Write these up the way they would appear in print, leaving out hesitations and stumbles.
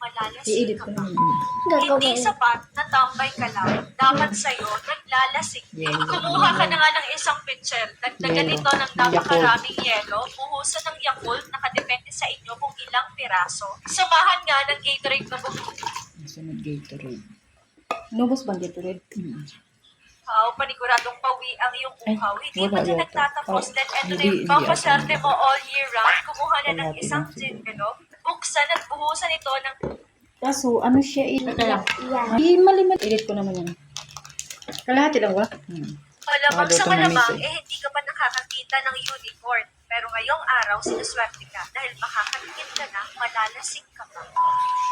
malalasing I-edit ka ko pa. naman. Hindi sapat na tambay ka lang. Dapat sa'yo, naglalasing. Yellow. Kumuha ka na nga ng isang pitcher. Dagdagan Yellow. ito ng napakaraming yelo. Buhusan ng Yakult. Nakadepende sa inyo kung ilang piraso. Samahan nga ng Gatorade na buhok. Sunod Gatorade. Nubos bang Gatorade? Paniguradong pawi ang iyong uhaw. Hindi wala pa dyan yata. nagtatapos. Then, eto na Hindi, yung hindi pampaswerte ata. mo all year round. Kumuha na ng Wala isang din. gin envelope. Buksan at buhusan ito ng Kaso, ano siya eh? Teka lang. Di malimat. Edit ko naman yan. Kalahati lang ba? malamang Baka sa daw tumamis malamang, eh. hindi ka pa nakakakita ng unicorn. Pero ngayong araw, sinuswerte ka dahil makakatingin ka na, malalasing ka pa.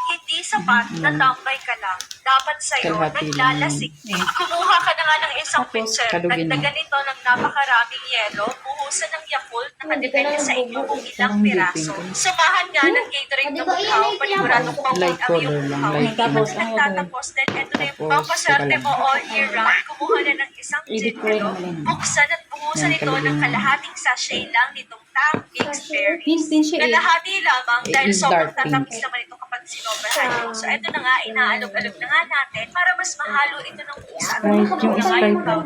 Hindi sapat na tambay ka lang. Dapat sa'yo, Kalahati lang naglalasing. yun. Kumuha ka na nga ng isang Tapos, pitcher. kalugin na. Dagdagan ito ng napakaraming yelo. Buhusan ng Yakult. Nakadepende sa inyo kung ilang Parang hindi piraso. pink. Samahan nga ng Gatorade na mukhaw. Paniguradong pawi Light ang color iyong lang, uhaw. light Hindi pa pink. na nagtatapos. Then, eto na yung Tapos, pampaswerte teka lang. mo all year round. Kumuha na ng isang Edit gin ko rin envelope. naman yan. Buksan at buhusan Yan, ito ng kalugin. kalahating sachet lang nitong Tang Berries. Pin siya eh. Kalahati lamang dahil It is sobrang dark pink. tatamis naman ito kapag sinobrahan mo. So, ito na nga, inaalog-alog na nga natin para mas mahalo ito ng pusa. Sprite, yung Sprite lang.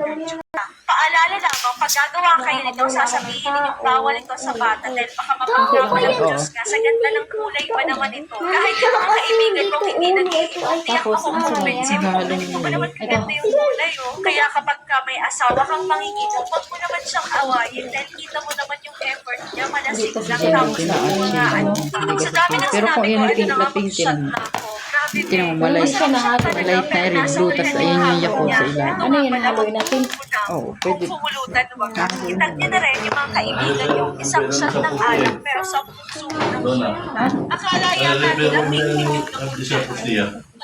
Paalala lamang, pag gagawa kayo nito, sasabihin ninyong bawal ito sa bata dahil baka mapagkawa ng Oo. Diyos nga. Sa ganda ng kulay pa naman ito. Kahit yung mga kaibigan mo hindi nag-iinom, tiyak Tapos, ako ang kumbinsin mo. sarap. Hindi mo naman ganda yung kulay, oh. Kaya kapag ka may asawa kang manginginom, huwag mo naman siyang awayin dahil kita mo naman yung effort niya, malasig Dito lang siya, tapos dito yung mga siya. ano. Sa dami ng Pero kung sinabi yun ko, yung ito pink na na nga pink, mag-shot tinan mo. na ako. Grabe, Tinan mo, babe. malight. Masarap siya talaga, Malight na pero rin, nasa butas, ulan ayun yung hapon Yakult niya. sa ilalim. Ito Ano nga yun, pala, haloy natin? Oo, kung pwede. pumulutan mo ka. Itag niya na rin yung mga kaibigan yung isang shot ng alak pero 10 sumo ng gin. Akala yata nila may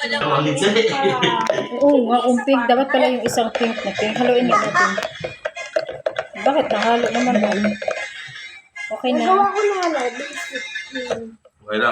alam mo, Oo nga, kung pink. Dapat pala yung isang pink na pink. Haluin nga natin. Bakit nahalo naman? Okay na. Nagawa ko na lang. Okay lang.